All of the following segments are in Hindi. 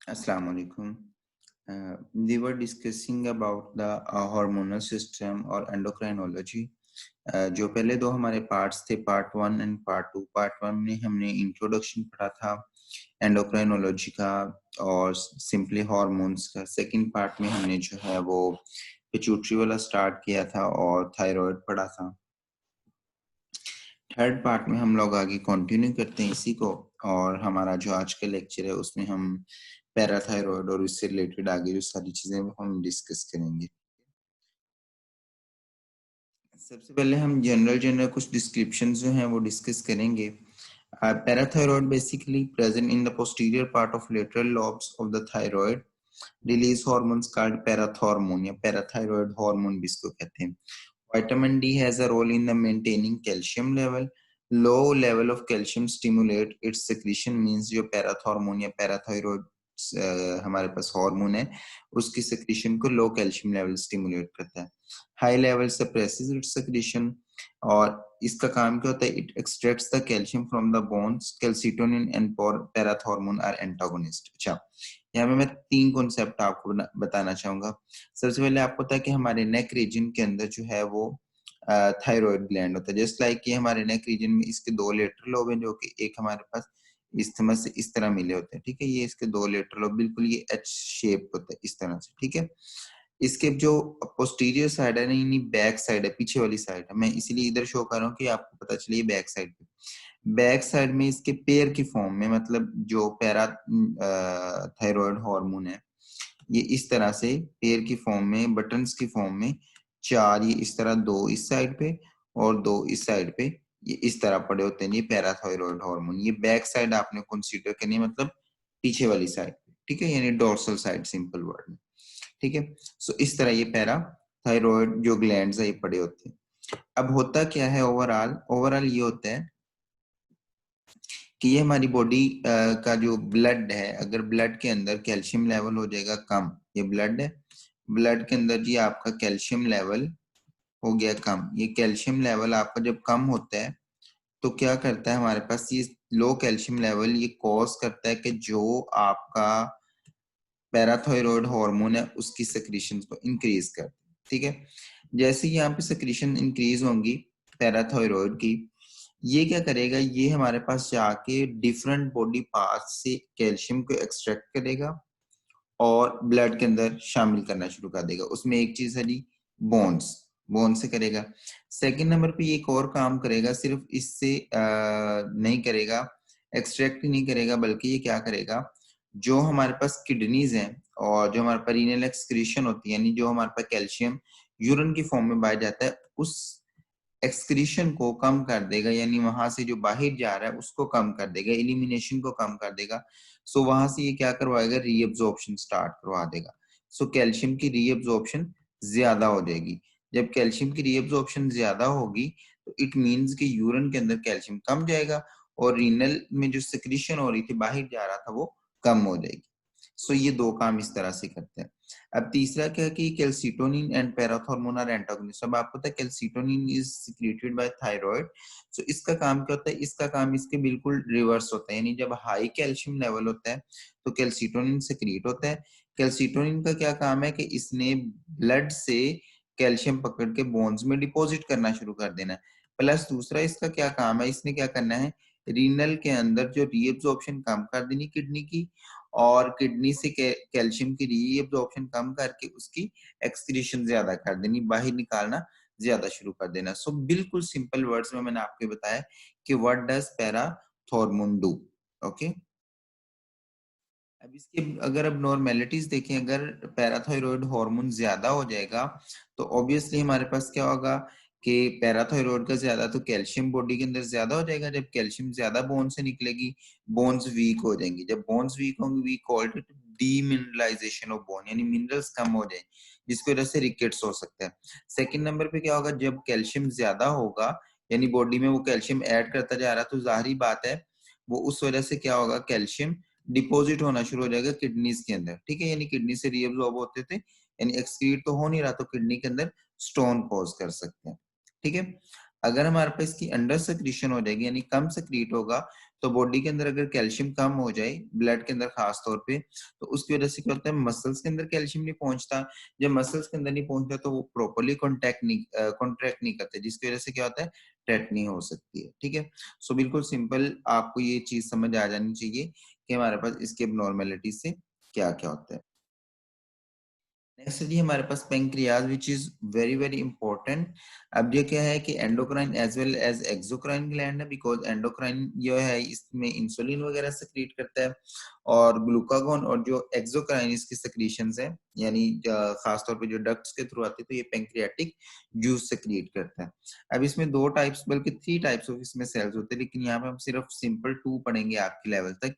Assalamu alaikum. We were discussing about the hormonal system or endocrinology. जो पहले दो हमारे पार्ट्स थे, part one and part two. Part one में हमने इंट्रोडक्शन पढ़ा था एंडोक्राइनोलॉजी का और सिंपली हार्मोन्स का। सेकंड पार्ट में हमने जो है वो पिट्यूटरी वाला स्टार्ट किया था और थायराइड पढ़ा था। थर्ड पार्ट में हम लोग आगे कंटिन्यू करते हैं इसी को, और हमारा जो आज का लेक्चर है उसमें हम पैराथायरॉयड और उससे रिलेटेड आगे जो सारी चीजें वो हम डिस्कस करेंगे। सबसे पहले हम जनरल कुछ डिस्क्रिप्शन जो हैं वो डिस्कस करेंगे। Parathyroid basically present in the posterior part of lateral lobes of the thyroid, release hormones called parathormone या पैराथायरॉयड हार्मोन भी इसको कहते हैं। Vitamin D has a role in the maintaining calcium level. Low level of calcium stimulate its secretion, means जो पैराथॉर्मोन या पैराथायरॉयड हमारे पास हार्मोन है उसकी सेक्रेशन को लो कैल्शियम लेवल स्टिमुलेट करता है। High level suppresses its secretion, और इसका काम क्या होता है, it extracts the calcium from the bones. Calcitonin and parathormone are antagonist. अच्छा, यहाँ पे मैं तीन कॉन्सेप्ट आपको बताना चाहूंगा। सबसे पहले आपको पता है कि हमारे नेक रीजन के अंदर जो है वो थायराइड ग्लैंड होता है। जस्ट लाइक कि हमारे नेक रीजन में इसके दो लेटरल लोब हैं, जो कि एक हमारे पास इस्थमस से इस तरह मिले होते हैं, ठीक है। ये इसके दो लेटरल लोब बिल्कुल ये एच शेप होता है इस तरह से, ठीक है। इसके जो पोस्टीरियर साइड है ना, यानी बैक साइड है, पीछे वाली साइड है, मैं इसीलिए इधर शो कर रहा हूँ कि आपको पता चले बैक साइड पे। बैक साइड में इसके पेयर की फॉर्म में, मतलब जो पैरा थायराइड हार्मोन है ये इस तरह से पेयर की फॉर्म में, बटन्स की फॉर्म में चार ये इस तरह, दो इस साइड पे और दो इस साइड पे, ये इस तरह पड़े होते हैं ये पैराथायरॉयड हार्मोन। ये बैक साइड आपने कंसीडर करनी है, मतलब पीछे वाली साइड, ठीक है, यानी डोर्सल साइड सिंपल वर्ड में, ठीक है। सो इस तरह ये पैराथायरॉयड जो ग्लैंड्स है ये पड़े होते हैं। अब होता क्या है ओवरऑल, ओवरऑल ये होता है कि ये हमारी बॉडी का जो ब्लड है, अगर ब्लड के अंदर कैल्शियम लेवल हो जाएगा कम, ये ब्लड है, ब्लड के अंदर जी आपका कैल्शियम लेवल हो गया कम। ये कैल्शियम लेवल आपका जब कम होता है तो क्या करता है, हमारे पास ये लो कैल्शियम लेवल ये कॉज करता है कि जो आपका पैराथायरॉयड हार्मोन है उसकी सेक्रेशन को इंक्रीज करता है, ठीक है। जैसे ही यहाँ पे सेक्रेशन इंक्रीज होंगी पैराथायरॉयड की, ये क्या करेगा, ये हमारे पास जाके डिफरेंट बॉडी पार्ट्स से कैल्शियम को एक्सट्रैक्ट करेगा और ब्लड के अंदर शामिल करना शुरू कर देगा। उसमें एक चीज है जी बोन्स, बोन से करेगा। सेकंड नंबर पे ये एक और काम करेगा, सिर्फ इससे नहीं करेगा, एक्सट्रैक्ट ही नहीं करेगा, बल्कि ये क्या करेगा, जो हमारे पास किडनीज हैं और जो हमारे पास रीनल एक्सक्रीशन होती है, यानी जो हमारे पास कैल्शियम यूरिन की फॉर्म में पाया जाता है, उस एक्सक्रीशन को कम कर देगा, यानी वहां से जो बाहर जा रहा है उसको कम कर देगा, एलिमिनेशन को कम कर देगा। सो वहां से ये क्या करवाएगा, रीअब्जॉर्प्शन स्टार्ट करवा देगा। सो कैल्शियम की रीअब्जॉर्प्शन ज्यादा हो जाएगी। जब कैल्शियम की रीअब्जॉर्प्शन ज्यादा होगी तो इट मींस कि यूरिन के अंदर कैल्शियम कम जाएगा और रीनल में जो सिक्रीशन हो रही थी, बाहर जा रहा था, वो कम हो जाएगी। सो ये दो काम इस तरह से करते हैं। अब तीसरा क्या है कि calcitonin and parathormone are antagonist. अब आपको पता है calcitonin is secreted by thyroid. So इसका काम क्या होता है, इसका काम इसके बिल्कुल रिवर्स होता है, यानी जब हाई कैल्शियम लेवल होता है तो कैल्सिटोनिन सिक्रेट होता है। कैल्सिटोनिन का क्या काम है कि इसने ब्लड से कैल्शियम पकड़ के बोन्स में डिपॉजिट करना शुरू कर देना है। प्लस दूसरा इसका क्या काम है, इसने क्या करना है, रीनल के अंदर जो रीअब्जॉर्प्शन कम कर देनी किडनी की, और किडनी से कैल्शियम की रीअब्जॉर्प्शन कम करके उसकी एक्सक्रीशन ज्यादा कर देनी, बाहर निकालना ज्यादा शुरू कर देना। सो बिल्कुल सिंपल वर्ड्स में मैंने आपको बताया कि what does parathormone do. Okay, अब इसके अगर अब नॉर्मेलिटीज देखें, अगर पैराथायरॉयड हार्मोन ज्यादा हो जाएगा तो ऑब्वियसली हमारे पास क्या होगा कि पैराथायरॉयड का ज्यादा तो कैल्शियम बॉडी के अंदर ज्यादा हो जाएगा। जब कैल्शियम ज्यादा बोन से निकलेगी, बोन्स वीक हो जाएंगी। जब बोन्स वीक होंगी, we called it demineralization of bone, यानी मिनरल्स कम हो जाए, जिसकी वजह से रिकेट्स हो सकता है। सेकंड नंबर पे क्या होगा, जब कैल्शियम ज्यादा होगा, यानी बॉडी में वो कैल्शियम ऐड करता जा रहा, तो जाहिर बात है वो उस वजह से क्या होगा, कैल्शियम डिपॉजिट होना शुरू हो जाएगा किडनीज के अंदर, ठीक है। यानी किडनी से रीअब्सॉर्ब होते थे, यानी एक्सक्रीट तो हो नहीं रहा, तो किडनी के अंदर स्टोन कॉज कर सकते हैं, ठीक है। अगर हमारे पास इसकी अंडर सेक्रीशन हो जाएगी, यानी कम सेक्रीट होगा, तो बॉडी के अंदर अगर कैल्शियम कम हो जाए ब्लड के अंदर खास तौर पे, तो उसकी वजह से क्या होता है, मसल्स के अंदर कैल्शियम नहीं पहुंचता। जब मसल्स के अंदर नहीं पहुंचता तो वो प्रॉपर्ली कॉन्ट्रैक्ट नहीं करते, जिसकी वजह से क्या होता है, टेटनी हो सकती है। ठीक है, सो बिल्कुल सिंपल आपको ये चीज समझ आ जानी चाहिए कि हमारे पास इसके एबनॉर्मेलिटी से क्या क्या होता है। नेक्स्ट जी हमारे पास pancreas which is very very important. अब ये क्या है कि endocrine as well as exocrine gland है, बिकॉज एंडोक्राइन जो है इसमें इंसुलिन वगैरह सेक्रेट करता है, और ग्लूकागोन और जो एक्सोक्राइन इसकी सेक्रीशंस है, यानी खास तौर पे जो डक्ट्स के थ्रू आती है, तो ये पेंक्रियाटिक जूस सेक्रेट करता है। अब इसमें दो टाइप्स बल्कि 3 टाइप्स ऑफ इसमें सेल्स होते हैं, लेकिन यहाँ पे हम सिर्फ सिंपल 2 पढ़ेंगे आपकी लेवल तक।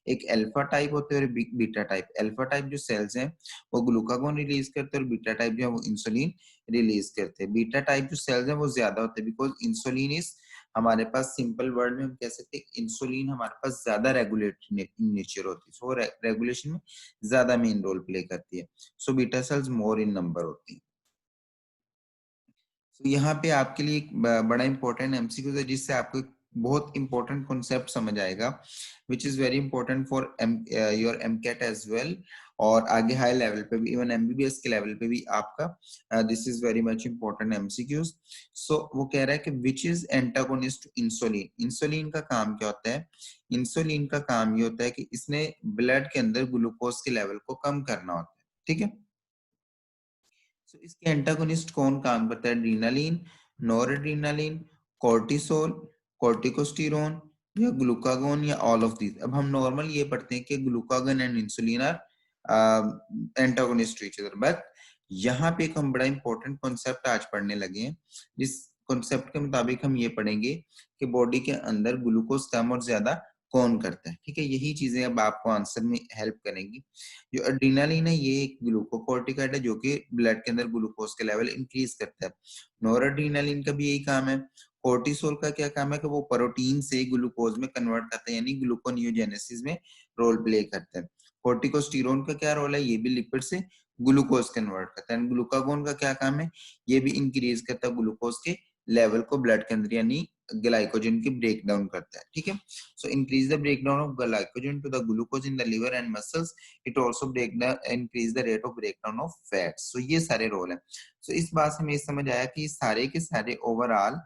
एक अल्फा टाइप होते हैं और बीटा टाइप। अल्फा टाइप जो सेल्स हैं वो ग्लूकागोन रिलीज करते हैं, और बीटा टाइप जो है वो इंसुलिन रिलीज करते हैं। बीटा टाइप जो सेल्स हैं वो ज्यादा होते हैं, बिकॉज इंसुलिन इज, हमारे पास सिंपल वर्ड में हम कह सकते हैं इंसुलिन हमारे पास ज्यादा रेगुलेटरी नेचर होती है, सो रेगुलेशन में ज्यादा मेन रोल प्ले करती है। सो बीटा सेल्स मोर इन नंबर होती है। तो यहाँ पे आपके लिए एक बड़ा इंपॉर्टेंट एमसीक्यू है, जिससे आपको एक बहुत इंपॉर्टेंट कॉन्सेप्ट समझ आएगा, which is very important for your MCAT as well, और आगे हाई लेवल पे भी, इवन एमबीबीएस के लेवल पे भी आपका this is very much important MCQs. So वो कह रहा है कि which is antagonist to insulin. Insulin का काम क्या होता है? इंसुलिन का काम ये होता है कि इसने ब्लड के अंदर ग्लूकोज के लेवल को कम करना होता है। ठीक है, तो इसके एंटागोनिस्ट कौन काम करता है? एड्रीनालिन, नॉरएड्रीनालिन, कॉर्टिसोल, कॉर्टिकोस्टेरोन, या ग्लूकागोन, या ऑल ऑफ दीज। अब हम नॉर्मल ये पढ़ते हैं कि glucagon and insulin are antagonist to each other, but यहाँ पे एक हम बड़ा इंपॉर्टेंट कॉन्सेप्ट आज पढ़ने लगे हैं, जिस कॉन्सेप्ट के मुताबिक हम ये पढ़ेंगे कि बॉडी के अंदर ग्लूकोज कम और ज्यादा कौन करता है। ठीक है, यही चीजें अब आपको आंसर में हेल्प करेंगी। जो एड्रेनालिन है ये एक ग्लूकोकॉर्टिकॉइड है जो कि ब्लड के अंदर ग्लूकोज के लेवल इंक्रीज करता है। नॉरएड्रेनालिन का भी यही काम है। कोर्टिसोल का क्या काम है कि वो प्रोटीन से ग्लूकोज में कन्वर्ट करता है, यानी ग्लूकोनियोजेनेसिस में रोल प्ले करता है। कोर्टिकोस्टेरोन का क्या रोल है? ये भी लिपिड से ग्लूकोज कन्वर्ट करता है। ग्लूकागोन का क्या काम है? ये भी इंक्रीज करता है ग्लूकोज के लेवल को ब्लड के अंदर, यानी ग्लाइकोजन की ब्रेक डाउन करता है। ठीक है, so increase the break down of glycogen to the glucose in the liver and muscles, it also increase the rate of breakdown of fats. So ये सारे रोल है। सो इस बात से हमें समझ आया कि सारे के सारे overall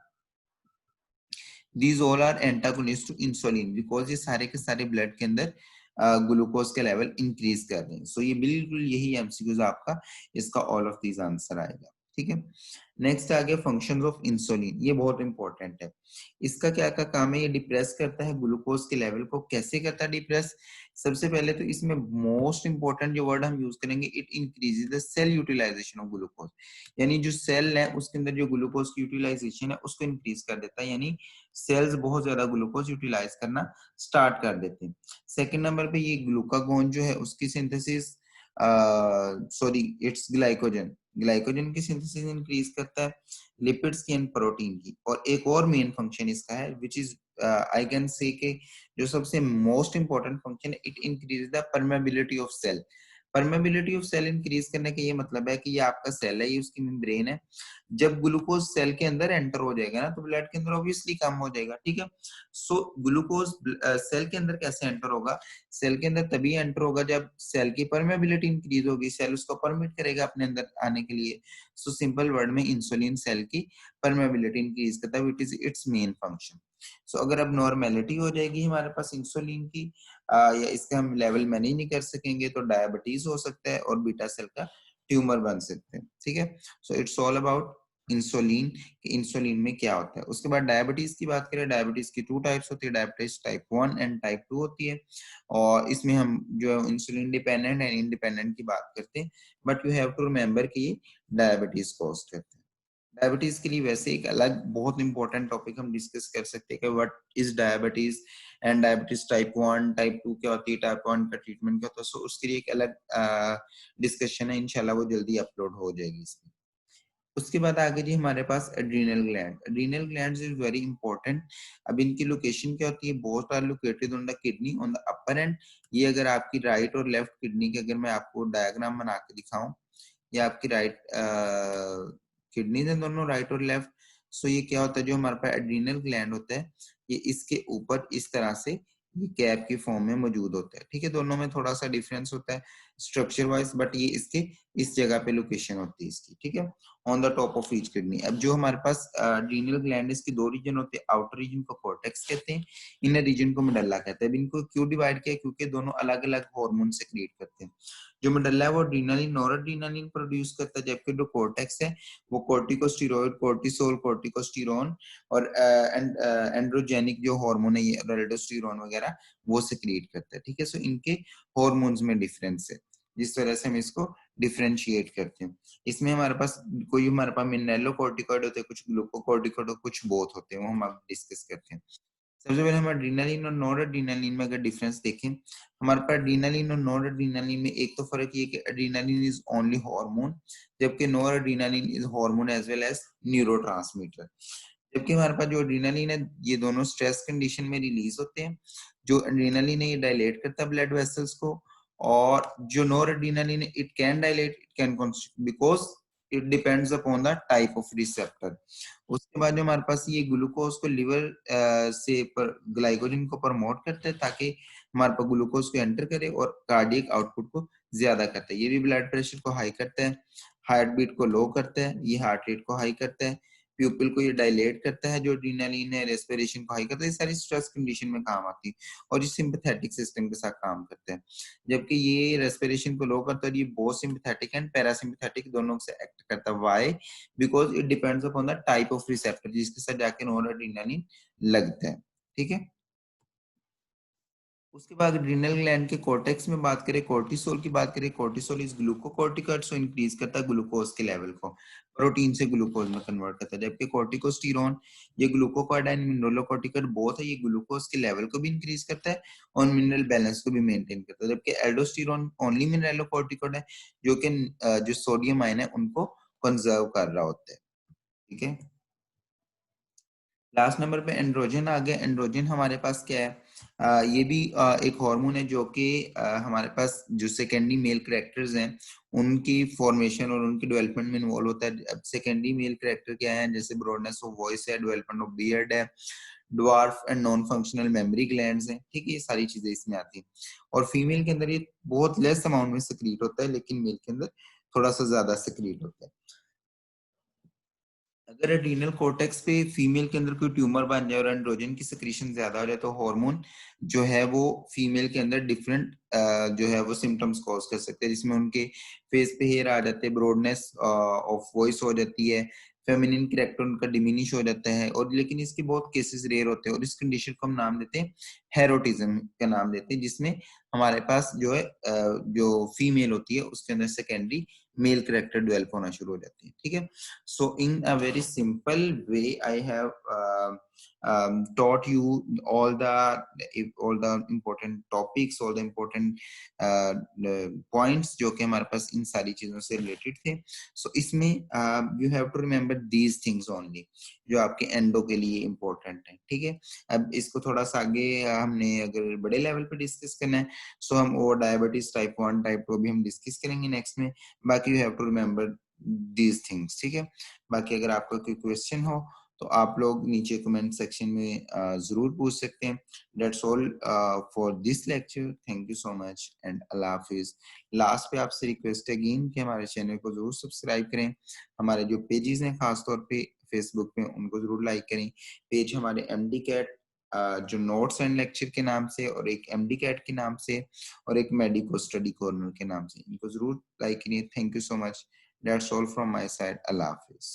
these all are antagonist to insulin, because ये सारे के सारे ब्लड के अंदर ग्लूकोज के लेवल इंक्रीज कर रहे हैं। सो ये बिल्कुल यही एमसीक्यूज आपका, इसका ऑल ऑफ दीज आंसर आएगा। ठीक है, नेक्स्ट आ गया फंक्शंस ऑफ इंसुलिन। ये बहुत इंपॉर्टेंट है। इसका क्या क्या काम है? ये डिप्रेस करता है ग्लूकोज के लेवल को। कैसे करता है डिप्रेस? सबसे पहले तो इसमें मोस्ट इंपॉर्टेंट जो वर्ड हम यूज करेंगे, it increases the cell utilization of glucose, यानी जो सेल है उसके अंदर जो ग्लूकोज की यूटिलाइजेशन है उसको इंक्रीज कर देता है, यानी सेल्स बहुत ज्यादा ग्लूकोज यूटिलाइज करना स्टार्ट कर देते हैं। सेकंड नंबर पे ये ग्लूकागोन जो है उसकी synthesis, sorry it's glycogen, glycogen की सिंथेसिस इंक्रीज करता है, लिपिड्स की एंड प्रोटीन की। और एक और मेन फंक्शन इसका है which is I can say के जो सबसे मोस्ट इंपॉर्टेंट फंक्शन है, it increase the permeability of cell. Permeability of cell increase करने का ये मतलब है कि ये आपका सेल है, ये उसकी मेम्ब्रेन है। जब ग्लूकोज सेल के अंदर एंटर हो जाएगा ना, तो ब्लड के अंदर ऑब्वियसली कम हो जाएगा। ठीक है, सो ग्लूकोज सेल के अंदर कैसे एंटर होगा? सेल के अंदर तभी एंटर होगा जब सेल की परमेबिलिटी इंक्रीज होगी, सेल उसको परमिट करेगा अपने अंदर आने के लिए। सो सिंपल वर्ड में इंसुलिन सेल की परमेबिलिटी इंक्रीज करता है, it is its main function. So अगर अब नॉर्मेलिटी हो जाएगी हमारे पास इंसुलिन की, या इसका हम लेवल मैनेज नहीं कर सकेंगे, तो डायबिटीज हो सकता है और बीटा सेल का ट्यूमर बन सकते हैं। ठीक है, so it's all about insulin, कि इंसुलिन में क्या होता है। उसके बाद डायबिटीज की बात करें, डायबिटीज की 2 टाइप्स होती है, डायबिटीज टाइप 1 एंड टाइप 2 होती है। और इसमें हम जो इंसुलिन डिपेंडेंट एंड इंडिपेंडेंट की बात करते हैं, but you have to remember कि ये डायबिटीज कॉज करते हैं। डायबिटीज के लिए वैसे एक अलग बहुत इंपॉर्टेंट टॉपिक हम डिस्कस कर सकते हैं कि what is diabetes, and diabetes type 1 type 2 क्या होती है, टाइप 1 का ट्रीटमेंट क्या होता है। सो उसके लिए एक अलग डिस्कशन है, इंशाल्लाह वो जल्दी अपलोड हो जाएगी इसमें। उसके बाद आगे जी हमारे पास adrenal gland. Adrenal glands is very important. अब इनकी लोकेशन क्या होती है? Both are located on the kidney on the upper end. ये अगर आपकी राइट और लेफ्ट किडनी के अगर मैं आपको डायग्राम बना के दिखाऊं, या आपकी राइट किडनी है दोनों, राइट और लेफ्ट। सो ये क्या होता है, जो हमारे पास एड्रीनल ग्लैंड होता है, ये इसके ऊपर इस तरह से ये कैप की फॉर्म में मौजूद होता है। ठीक है, दोनों में थोड़ा सा डिफरेंस होता है स्ट्रक्चर वाइज, बट ये इसके इस जगह पे लोकेशन होती है इसकी। ठीक है, on the top of each kidney. अब जो हमारे पास ड्रीनल ग्लैंड, इसके दो रीजन होते हैं, आउटर रीजन को कॉर्टेक्स कहते हैं, इनर रीजन को मेडल्ला कहते हैं। अब इनको क्यों डिवाइड किया, क्योंकि दोनों अलग अलग हार्मोन सेक्रेट करते हैं। जो मेडल्ला है वो एड्रेनालिन नॉरएड्रेनालिन प्रोड्यूस करता है, जबकि जो कॉर्टेक्स है वो कॉर्टिकोस्टेरॉइड, कोर्टिसोल, कॉर्टिकोस्टेरोन और एंड्रोजेनिक जो हार्मोन है ये एल्डोस्टेरोन वगैरह वो सेक्रेट करता है। ठीक है, सो इनके हार्मोन्स में डिफरेंस है, जिस वजह से हम इसको डिफरेंशिएट करते हैं। इसमें हमारे पास कोई हमारे पास मिनरलोकॉर्टिकॉइड होते हैं, कुछ ग्लूकोकॉर्टिकॉइड और कुछ बोथ होते हैं, वो हम अब डिस्कस करते हैं। सबसे पहले हम एड्रेनालिन और नॉरएड्रेनालिन में अगर डिफरेंस देखें, हमारे पास एड्रेनालिन और नॉरएड्रेनालिन में एक तो फर्क ये कि एड्रेनालिन इज ओनली हार्मोन, जबकि noradrenaline is hormone as well as neurotransmitter. जबकि हमारे पास जो एड्रेनालिन है ये दोनों स्ट्रेस कंडीशन में रिलीज होते हैं। जो एड्रेनालिन है ये डायलेट करता है ब्लड वेसल्स को, और जो नॉर एड्रेनालिन है it can dilate, it can because it depends upon the type of receptor. उसके बाद जो हमारे पास ये ग्लूकोज को लिवर से पर ग्लाइकोजन को प्रमोट करता है, ताकि हमारे पास ग्लूकोज को एंटर करे और कार्डियक आउटपुट को ज्यादा करता है। ये भी ब्लड प्रेशर को हाई करता है, हार्ट बीट को लो करता है, ये हार्ट रेट को हाई करता है, प्यूपिल को ये डायलेट करता है, जो एड्रेनालिन है रेस्पिरेशन को हाई करता है। ये सारी स्ट्रेस कंडीशन में काम आती है, और ये सिंपैथेटिक सिस्टम के साथ काम करते हैं। जबकि ये रेस्पिरेशन को लो करता है, ये बोथ सिंपैथेटिक एंड पैरासिम्पैथेटिक दोनों से एक्ट करता है। Why? Because it depends upon the type of receptor जिसके साथ जाके नॉर एड्रेनालिन लगता है। ठीक है, उसके बाद एड्रिनल ग्लैंड के कॉर्टेक्स में बात करें, कोर्टिसोल की बात करें, cortisol is glucocorticoid, so increase करता है ग्लूकोज के लेवल को, प्रोटीन से ग्लूकोज में कन्वर्ट करता है। जबकि कोर्टिकोस्टेरोन ये ग्लूकोकॉर्ड एंड मिनरलोकॉर्टिकॉइड बोथ है, ये ग्लूकोज के लेवल को भी इंक्रीज करता है और मिनरल बैलेंस को भी मेंटेन करता है। जबकि एल्डोस्टेरोन ओनली मिनरलोकॉर्टिकॉइड है, जो कि जो सोडियम आयन है उनको कंजर्व कर रहा होता है। ठीक है, लास्ट नंबर पे एंड्रोजन आ गया। एंड्रोजन हमारे पास क्या है, ये भी एक हार्मोन है जो कि हमारे पास जो सेकेंडरी मेल कैरेक्टर्स हैं उनकी फॉर्मेशन और उनकी डेवलपमेंट में इन्वॉल्व होता है। अब सेकेंडरी मेल कैरेक्टर क्या है, जैसे ब्रॉडनेस ऑफ वॉइस है, डेवलपमेंट ऑफ बियर्ड है, dwarf and non functional mammary glands हैं। ठीक है, ये सारी चीजें इसमें आती हैं। और फीमेल के अंदर ये बहुत लेस अमाउंट में सक्रीट होता है, लेकिन मेल के अंदर थोड़ा सा ज्यादा सक्रीट होता है। अगर एड्रीनल कोर्टेक्स पे फीमेल के अंदर कोई ट्यूमर बन जाए और एंड्रोजन की सिक्रीशन ज्यादा हो जाए, तो हार्मोन जो है वो फीमेल के अंदर डिफरेंट जो है वो सिम्टम्स कॉज कर सकते हैं, जिसमें उनके फेस पे हेयर आ जाते हैं, ब्रॉडनेस ऑफ वॉइस हो जाती है, फेमिनिन कैरेक्टर उनका डिमिनिश हो जाता है। और लेकिन इसके बहुत केसेस रेयर होते हैं, और इस कंडीशन को हम नाम देते हैं हेरोटिज्म का नाम देते हैं, जिसमें हमारे पास जो है जो फीमेल होती है उसके अंदर सेकेंडरी मेल कैरेक्टर डेवलप होना शुरू हो जाती है। ठीक है, so in a very simple way I have taught you all the important topics, all the important points जो कि हमारे पास इन सारी चीजों से रिलेटेड थे। so इसमें you have to remember these things only जो आपके एंडो के लिए इम्पोर्टेंट है। ठीक है, अब इसको थोड़ा सा आगे हमने अगर बड़े लेवल पे डिस्कस करना है, सो हम वो डायबिटीज टाइप 1 टाइप 2 भी हम डिस्कस करेंगे नेक्स्ट में। बाकी you have to remember these things. ठीक है, बाकी अगर आपका कोई क्वेश्चन हो तो आप लोग नीचे कमेंट सेक्शन में जरूर पूछ सकते हैं। That's all for this lecture, thank you so much and Allah Hafiz. Last पे आपसे रिक्वेस्ट है अगेन कि हमारे चैनल को जरूर सब्सक्राइब करें, हमारे जो पेजेस हैं खासतौर पे फेसबुक पे उनको जरूर लाइक करें। पेज हमारे एमडी कैट जो नोट्स एंड लेक्चर के नाम से, और एक एमडी कैट के नाम से, और एक मेडिको स्टडी कॉर्नर के नाम से, इनको जरूर लाइक करिए। Thank you so much. That's all from my side. Allah Hafiz.